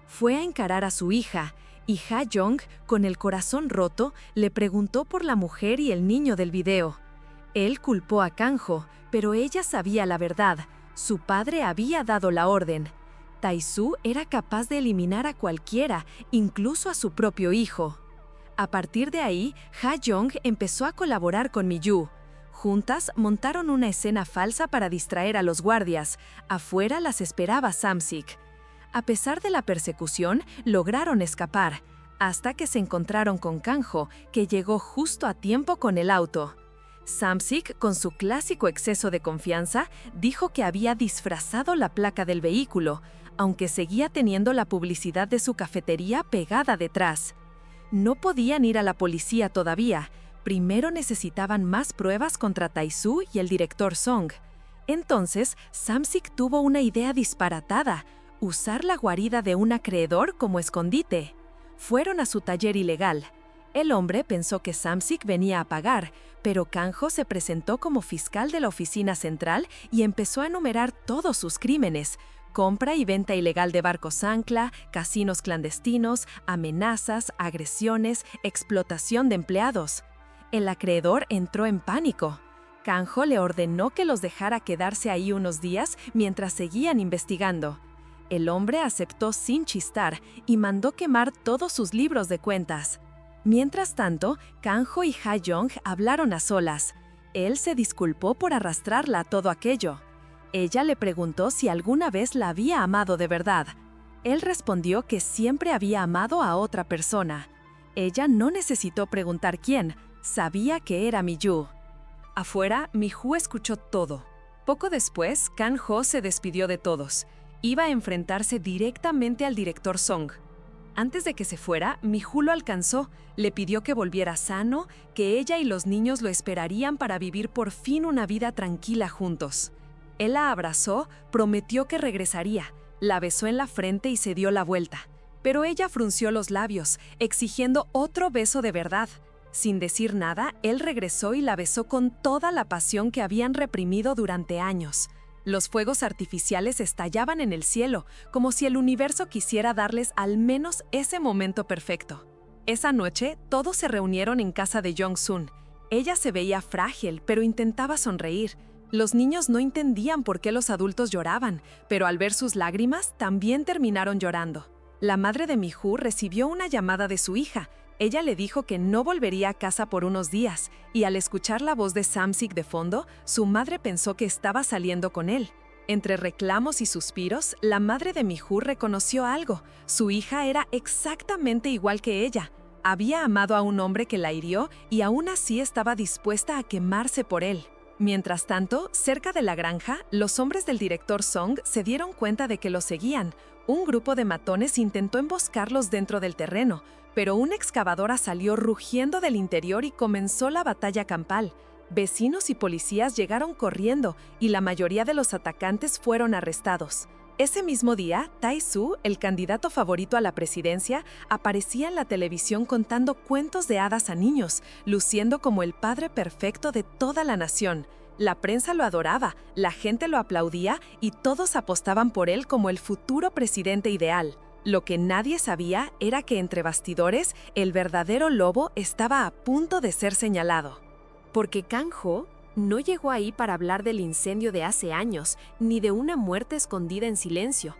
Fue a encarar a su hija, y Ha-jong, con el corazón roto, le preguntó por la mujer y el niño del video. Él culpó a Kang-ho, pero ella sabía la verdad. Su padre había dado la orden. Tae-soo era capaz de eliminar a cualquiera, incluso a su propio hijo. A partir de ahí, Ha-jong empezó a colaborar con Mi-yu. Juntas montaron una escena falsa para distraer a los guardias. Afuera las esperaba Sam-sik. A pesar de la persecución, lograron escapar, hasta que se encontraron con Kang-ho, que llegó justo a tiempo con el auto. Sam-sik, con su clásico exceso de confianza, dijo que había disfrazado la placa del vehículo, aunque seguía teniendo la publicidad de su cafetería pegada detrás. No podían ir a la policía todavía. Primero necesitaban más pruebas contra Tae-soo y el director Song. Entonces, Sam-sik tuvo una idea disparatada: usar la guarida de un acreedor como escondite. Fueron a su taller ilegal. El hombre pensó que Sam-sik venía a pagar, pero Kang-ho se presentó como fiscal de la oficina central y empezó a enumerar todos sus crímenes: compra y venta ilegal de barcos ancla, casinos clandestinos, amenazas, agresiones, explotación de empleados. El acreedor entró en pánico. Kang-ho le ordenó que los dejara quedarse ahí unos días mientras seguían investigando. El hombre aceptó sin chistar y mandó quemar todos sus libros de cuentas. Mientras tanto, Kang-ho y Ha-jong hablaron a solas. Él se disculpó por arrastrarla a todo aquello. Ella le preguntó si alguna vez la había amado de verdad. Él respondió que siempre había amado a otra persona. Ella no necesitó preguntar quién, sabía que era Mi-yu. Afuera, Mi-ju escuchó todo. Poco después, Kang-ho se despidió de todos. Iba a enfrentarse directamente al director Song. Antes de que se fuera, Mi-ju lo alcanzó, le pidió que volviera sano, que ella y los niños lo esperarían para vivir por fin una vida tranquila juntos. Él la abrazó, prometió que regresaría, la besó en la frente y se dio la vuelta. Pero ella frunció los labios, exigiendo otro beso de verdad. Sin decir nada, él regresó y la besó con toda la pasión que habían reprimido durante años. Los fuegos artificiales estallaban en el cielo, como si el universo quisiera darles al menos ese momento perfecto. Esa noche, todos se reunieron en casa de Jong-sun. Ella se veía frágil, pero intentaba sonreír. Los niños no entendían por qué los adultos lloraban, pero al ver sus lágrimas, también terminaron llorando. La madre de Mi-ju recibió una llamada de su hija. Ella le dijo que no volvería a casa por unos días, y al escuchar la voz de Sam-sik de fondo, su madre pensó que estaba saliendo con él. Entre reclamos y suspiros, la madre de Mi-ju reconoció algo: su hija era exactamente igual que ella. Había amado a un hombre que la hirió y aún así estaba dispuesta a quemarse por él. Mientras tanto, cerca de la granja, los hombres del director Song se dieron cuenta de que los seguían. Un grupo de matones intentó emboscarlos dentro del terreno, pero una excavadora salió rugiendo del interior y comenzó la batalla campal. Vecinos y policías llegaron corriendo y la mayoría de los atacantes fueron arrestados. Ese mismo día, Tae-soo, el candidato favorito a la presidencia, aparecía en la televisión contando cuentos de hadas a niños, luciendo como el padre perfecto de toda la nación. La prensa lo adoraba, la gente lo aplaudía y todos apostaban por él como el futuro presidente ideal. Lo que nadie sabía era que entre bastidores, el verdadero lobo estaba a punto de ser señalado. Porque Kang-ho no llegó ahí para hablar del incendio de hace años, ni de una muerte escondida en silencio.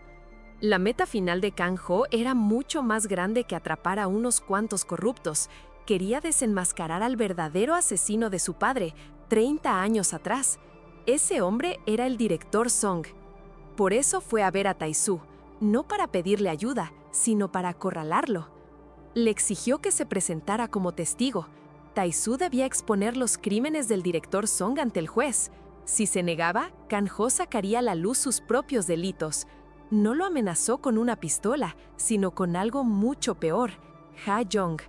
La meta final de Kang-ho era mucho más grande que atrapar a unos cuantos corruptos. Quería desenmascarar al verdadero asesino de su padre, 30 años atrás. Ese hombre era el director Song. Por eso fue a ver a Tae-soo, no para pedirle ayuda, sino para acorralarlo. Le exigió que se presentara como testigo. Tae-soo debía exponer los crímenes del director Song ante el juez. Si se negaba, Kang-ho sacaría a la luz sus propios delitos. No lo amenazó con una pistola, sino con algo mucho peor: Ha-jong.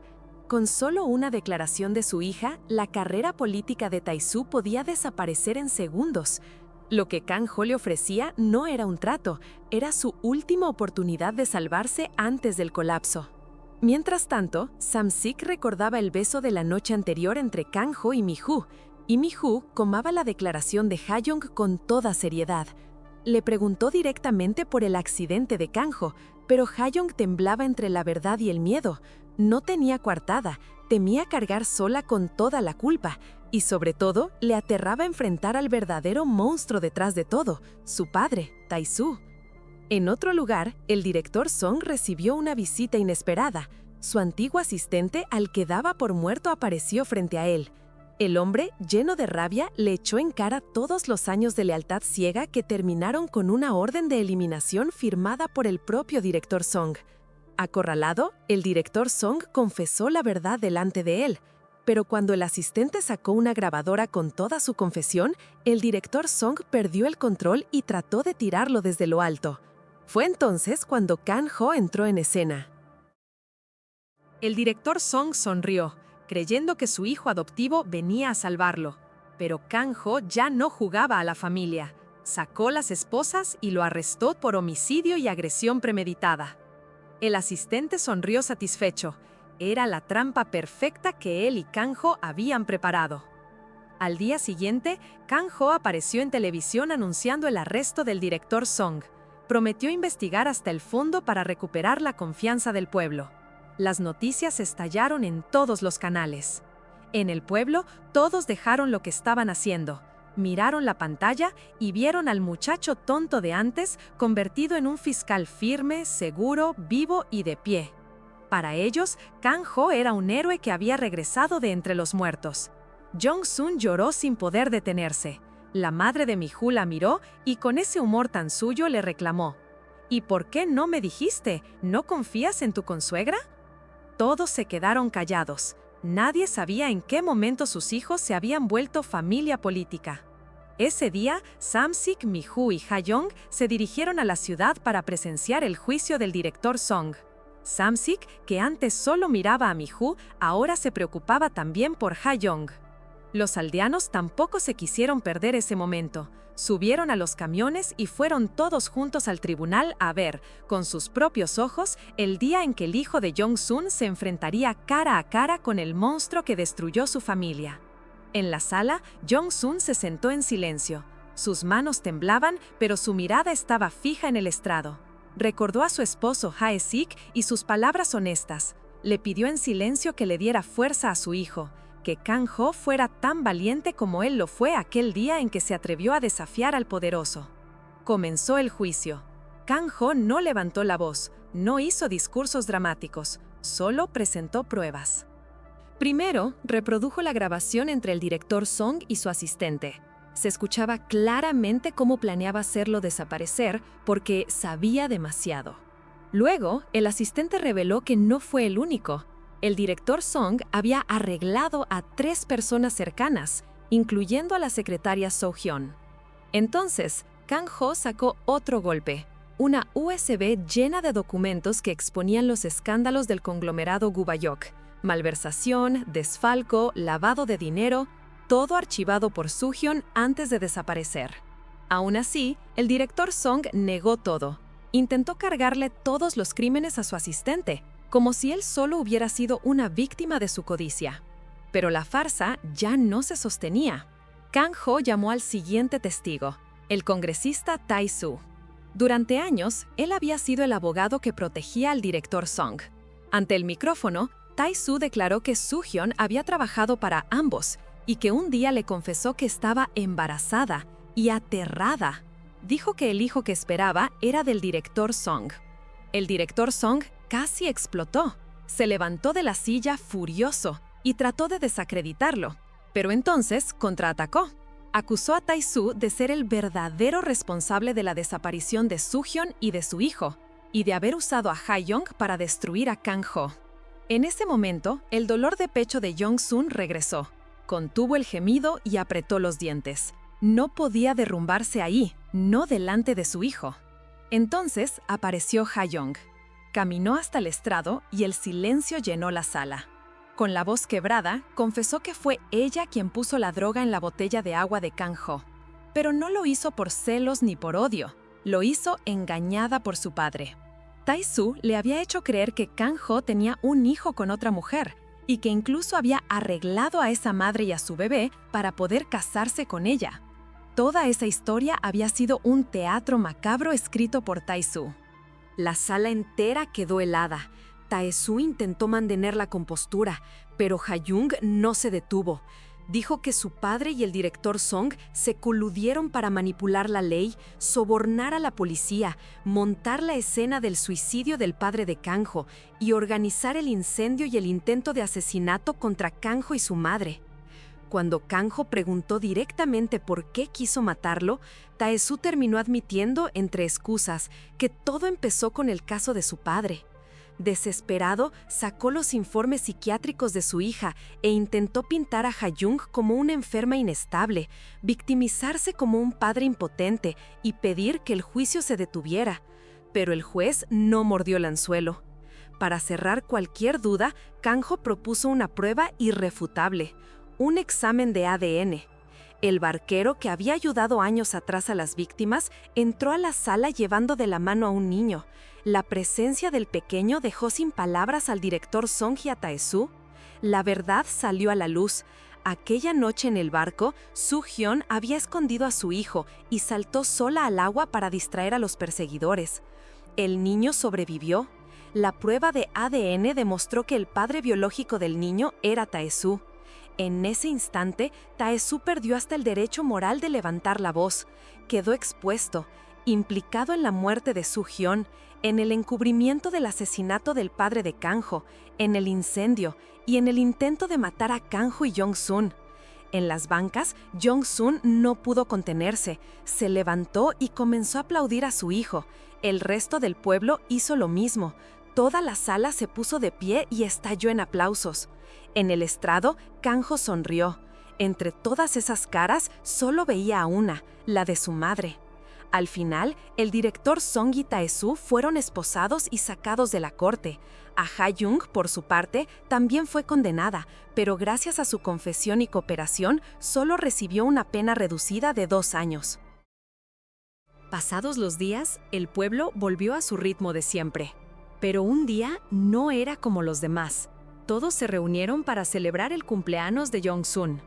Con solo una declaración de su hija, la carrera política de Tae-soo podía desaparecer en segundos. Lo que Kang-ho le ofrecía no era un trato, era su última oportunidad de salvarse antes del colapso. Mientras tanto, Sam-sik recordaba el beso de la noche anterior entre Kang-ho y Mi-hoo, y Mi-hoo tomaba la declaración de Ha-jong con toda seriedad. Le preguntó directamente por el accidente de Kang-ho, pero Ha-jong temblaba entre la verdad y el miedo. No tenía coartada, temía cargar sola con toda la culpa, y sobre todo, le aterraba enfrentar al verdadero monstruo detrás de todo, su padre, Tae-soo. En otro lugar, el director Song recibió una visita inesperada. Su antiguo asistente, al que daba por muerto, apareció frente a él. El hombre, lleno de rabia, le echó en cara todos los años de lealtad ciega que terminaron con una orden de eliminación firmada por el propio director Song. Acorralado, el director Song confesó la verdad delante de él. Pero cuando el asistente sacó una grabadora con toda su confesión, el director Song perdió el control y trató de tirarlo desde lo alto. Fue entonces cuando Kang-ho entró en escena. El director Song sonrió, creyendo que su hijo adoptivo venía a salvarlo. Pero Kang-ho ya no jugaba a la familia. Sacó las esposas y lo arrestó por homicidio y agresión premeditada. El asistente sonrió satisfecho. Era la trampa perfecta que él y Kang-ho habían preparado. Al día siguiente, Kang-ho apareció en televisión anunciando el arresto del director Song. Prometió investigar hasta el fondo para recuperar la confianza del pueblo. Las noticias estallaron en todos los canales. En el pueblo, todos dejaron lo que estaban haciendo. Miraron la pantalla y vieron al muchacho tonto de antes convertido en un fiscal firme, seguro, vivo y de pie. Para ellos, Kang-ho era un héroe que había regresado de entre los muertos. Jong-sun lloró sin poder detenerse. La madre de Mi-hoo la miró y con ese humor tan suyo le reclamó: ¿Y por qué no me dijiste? ¿No confías en tu consuegra? Todos se quedaron callados. Nadie sabía en qué momento sus hijos se habían vuelto familia política. Ese día, Sam-sik, Mi-hoo y Ha-jong se dirigieron a la ciudad para presenciar el juicio del director Song. Sam-sik, que antes solo miraba a Mi-hoo, ahora se preocupaba también por Ha-jong. Los aldeanos tampoco se quisieron perder ese momento. Subieron a los camiones y fueron todos juntos al tribunal a ver, con sus propios ojos, el día en que el hijo de Jong-sun se enfrentaría cara a cara con el monstruo que destruyó su familia. En la sala, Jong-sun se sentó en silencio. Sus manos temblaban, pero su mirada estaba fija en el estrado. Recordó a su esposo Hae-sik y sus palabras honestas. Le pidió en silencio que le diera fuerza a su hijo, que Kang-ho fuera tan valiente como él lo fue aquel día en que se atrevió a desafiar al poderoso. Comenzó el juicio. Kang-ho no levantó la voz, no hizo discursos dramáticos, solo presentó pruebas. Primero, reprodujo la grabación entre el director Song y su asistente. Se escuchaba claramente cómo planeaba hacerlo desaparecer porque sabía demasiado. Luego, el asistente reveló que no fue el único. El director Song había arreglado a 3 personas cercanas, incluyendo a la secretaria So-hyun. Entonces, Kang-ho sacó otro golpe, una USB llena de documentos que exponían los escándalos del conglomerado Gubayok, malversación, desfalco, lavado de dinero, todo archivado por So-hyun antes de desaparecer. Aún así, el director Song negó todo. Intentó cargarle todos los crímenes a su asistente, como si él solo hubiera sido una víctima de su codicia. Pero la farsa ya no se sostenía. Kang-ho llamó al siguiente testigo, el congresista Tae-soo. Durante años, él había sido el abogado que protegía al director Song. Ante el micrófono, Tae-soo declaró que So-hyun había trabajado para ambos y que un día le confesó que estaba embarazada y aterrada. Dijo que el hijo que esperaba era del director Song. El director Song casi explotó. Se levantó de la silla furioso y trató de desacreditarlo, pero entonces contraatacó. Acusó a Tae-soo de ser el verdadero responsable de la desaparición de So-hyun y de su hijo, y de haber usado a Ha-jong para destruir a Kang-ho. En ese momento, el dolor de pecho de Jong-sun regresó. Contuvo el gemido y apretó los dientes. No podía derrumbarse ahí, no delante de su hijo. Entonces apareció Ha-jong. Caminó hasta el estrado y el silencio llenó la sala. Con la voz quebrada, confesó que fue ella quien puso la droga en la botella de agua de Kang-ho. Pero no lo hizo por celos ni por odio, lo hizo engañada por su padre. Tae-soo le había hecho creer que Kang-ho tenía un hijo con otra mujer y que incluso había arreglado a esa madre y a su bebé para poder casarse con ella. Toda esa historia había sido un teatro macabro escrito por Tae-soo. La sala entera quedó helada. Tae-soo intentó mantener la compostura, pero Ha-jung no se detuvo. Dijo que su padre y el director Song se coludieron para manipular la ley, sobornar a la policía, montar la escena del suicidio del padre de Kang-ho y organizar el incendio y el intento de asesinato contra Kang-ho y su madre. Cuando Kang-ho preguntó directamente por qué quiso matarlo, Tae-soo terminó admitiendo, entre excusas, que todo empezó con el caso de su padre. Desesperado, sacó los informes psiquiátricos de su hija e intentó pintar a Ha-jung como una enferma inestable, victimizarse como un padre impotente y pedir que el juicio se detuviera. Pero el juez no mordió el anzuelo. Para cerrar cualquier duda, Kang-ho propuso una prueba irrefutable: un examen de ADN. El barquero, que había ayudado años atrás a las víctimas, entró a la sala llevando de la mano a un niño. La presencia del pequeño dejó sin palabras al director Song y a Tae-soo. La verdad salió a la luz. Aquella noche en el barco, Soo-hyun había escondido a su hijo y saltó sola al agua para distraer a los perseguidores. El niño sobrevivió. La prueba de ADN demostró que el padre biológico del niño era Tae-soo. En ese instante, Tae-soo perdió hasta el derecho moral de levantar la voz. Quedó expuesto, implicado en la muerte de Soo-hyun, en el encubrimiento del asesinato del padre de Kang-ho, en el incendio y en el intento de matar a Kang-ho y Jong-sun. En las bancas, Jong-sun no pudo contenerse, se levantó y comenzó a aplaudir a su hijo. El resto del pueblo hizo lo mismo. Toda la sala se puso de pie y estalló en aplausos. En el estrado, Kang-ho sonrió. Entre todas esas caras, solo veía a una, la de su madre. Al final, el director Song y Tae-soo fueron esposados y sacados de la corte. A Ha-jung, por su parte, también fue condenada, pero gracias a su confesión y cooperación, solo recibió una pena reducida de 2 años. Pasados los días, el pueblo volvió a su ritmo de siempre. Pero un día no era como los demás. Todos se reunieron para celebrar el cumpleaños de Jong-sun.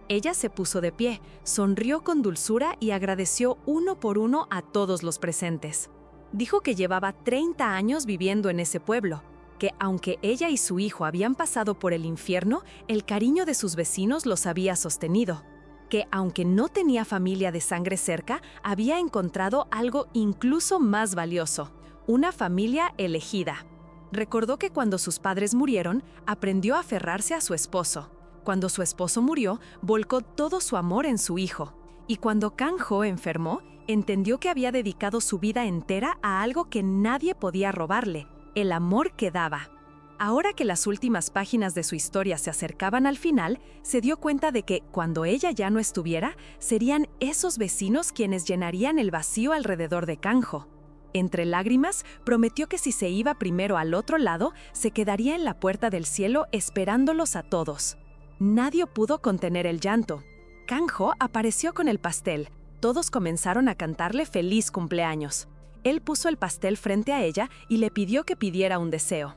Ella se puso de pie, sonrió con dulzura y agradeció uno por uno a todos los presentes. Dijo que llevaba 30 años viviendo en ese pueblo, que aunque ella y su hijo habían pasado por el infierno, el cariño de sus vecinos los había sostenido. Que aunque no tenía familia de sangre cerca, había encontrado algo incluso más valioso: una familia elegida. Recordó que cuando sus padres murieron, aprendió a aferrarse a su esposo. Cuando su esposo murió, volcó todo su amor en su hijo. Y cuando Kang-ho enfermó, entendió que había dedicado su vida entera a algo que nadie podía robarle: el amor que daba. Ahora que las últimas páginas de su historia se acercaban al final, se dio cuenta de que, cuando ella ya no estuviera, serían esos vecinos quienes llenarían el vacío alrededor de Kang-ho. Entre lágrimas, prometió que si se iba primero al otro lado, se quedaría en la puerta del cielo esperándolos a todos. Nadie pudo contener el llanto. Kang-ho apareció con el pastel. Todos comenzaron a cantarle feliz cumpleaños. Él puso el pastel frente a ella y le pidió que pidiera un deseo.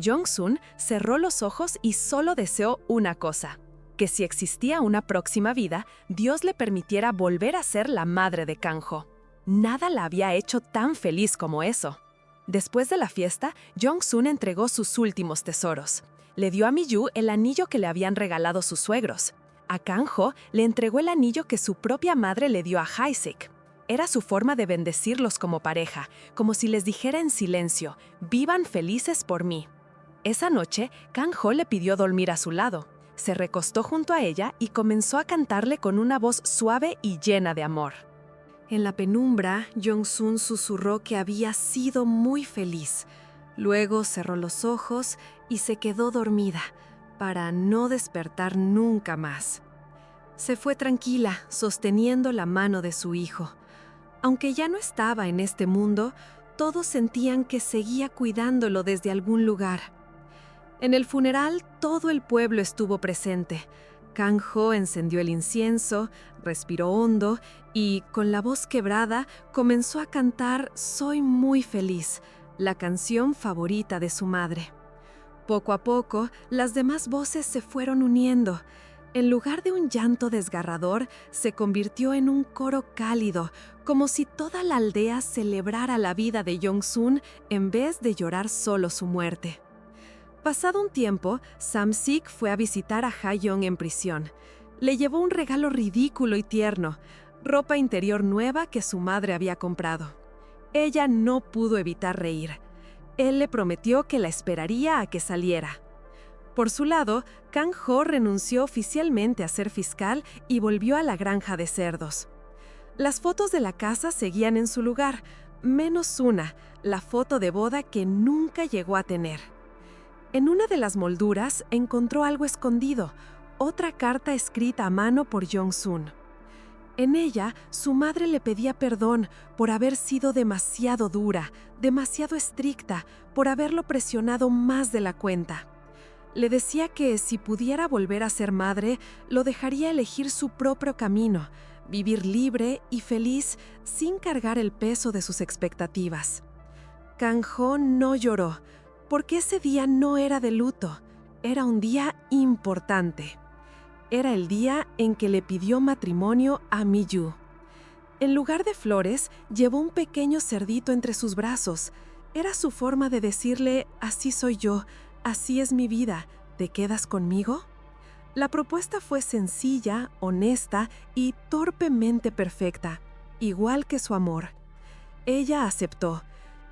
Jong-sun cerró los ojos y solo deseó una cosa: que si existía una próxima vida, Dios le permitiera volver a ser la madre de Kang-ho. Nada la había hecho tan feliz como eso. Después de la fiesta, Jong-sun entregó sus últimos tesoros. Le dio a Mi-yu el anillo que le habían regalado sus suegros. A Kang-ho le entregó el anillo que su propia madre le dio a Jae-sik. Era su forma de bendecirlos como pareja, como si les dijera en silencio: «Vivan felices por mí». Esa noche, Kang-ho le pidió dormir a su lado. Se recostó junto a ella y comenzó a cantarle con una voz suave y llena de amor. En la penumbra, Jong-sun susurró que había sido muy feliz. Luego cerró los ojos y se quedó dormida, para no despertar nunca más. Se fue tranquila, sosteniendo la mano de su hijo. Aunque ya no estaba en este mundo, todos sentían que seguía cuidándolo desde algún lugar. En el funeral, todo el pueblo estuvo presente. Kang-ho encendió el incienso, respiró hondo y, con la voz quebrada, comenzó a cantar Soy muy feliz, la canción favorita de su madre. Poco a poco, las demás voces se fueron uniendo. En lugar de un llanto desgarrador, se convirtió en un coro cálido, como si toda la aldea celebrara la vida de Jong-sun en vez de llorar solo su muerte. Pasado un tiempo, Sam-sik fue a visitar a Ha-young en prisión. Le llevó un regalo ridículo y tierno, ropa interior nueva que su madre había comprado. Ella no pudo evitar reír. Él le prometió que la esperaría a que saliera. Por su lado, Kang-ho renunció oficialmente a ser fiscal y volvió a la granja de cerdos. Las fotos de la casa seguían en su lugar, menos una, la foto de boda que nunca llegó a tener. En una de las molduras encontró algo escondido, otra carta escrita a mano por Jong-sun. En ella, su madre le pedía perdón por haber sido demasiado dura, demasiado estricta, por haberlo presionado más de la cuenta. Le decía que si pudiera volver a ser madre, lo dejaría elegir su propio camino, vivir libre y feliz sin cargar el peso de sus expectativas. Kang-ho no lloró, porque ese día no era de luto, era un día importante. Era el día en que le pidió matrimonio a Mi-yu. En lugar de flores, llevó un pequeño cerdito entre sus brazos. Era su forma de decirle, así soy yo, así es mi vida, ¿te quedas conmigo? La propuesta fue sencilla, honesta y torpemente perfecta, igual que su amor. Ella aceptó.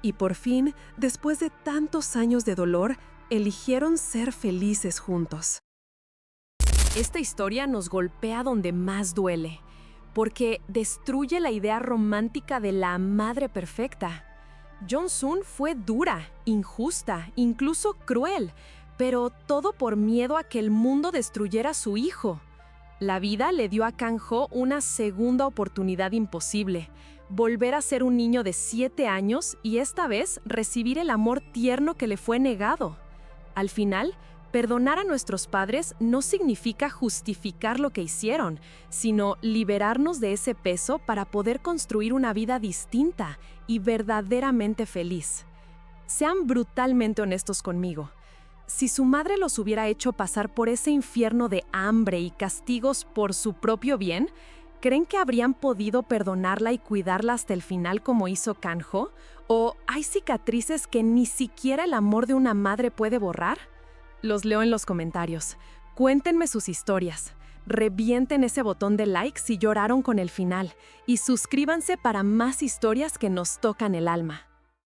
Y por fin, después de tantos años de dolor, eligieron ser felices juntos. Esta historia nos golpea donde más duele, porque destruye la idea romántica de la madre perfecta. Jong-sun fue dura, injusta, incluso cruel, pero todo por miedo a que el mundo destruyera a su hijo. La vida le dio a Kang-ho una segunda oportunidad imposible. Volver a ser un niño de 7 años y esta vez recibir el amor tierno que le fue negado. Al final, perdonar a nuestros padres no significa justificar lo que hicieron, sino liberarnos de ese peso para poder construir una vida distinta y verdaderamente feliz. Sean brutalmente honestos conmigo. Si su madre los hubiera hecho pasar por ese infierno de hambre y castigos por su propio bien, ¿creen que habrían podido perdonarla y cuidarla hasta el final como hizo Kang-ho? ¿O hay cicatrices que ni siquiera el amor de una madre puede borrar? Los leo en los comentarios. Cuéntenme sus historias. Revienten ese botón de like si lloraron con el final. Y suscríbanse para más historias que nos tocan el alma.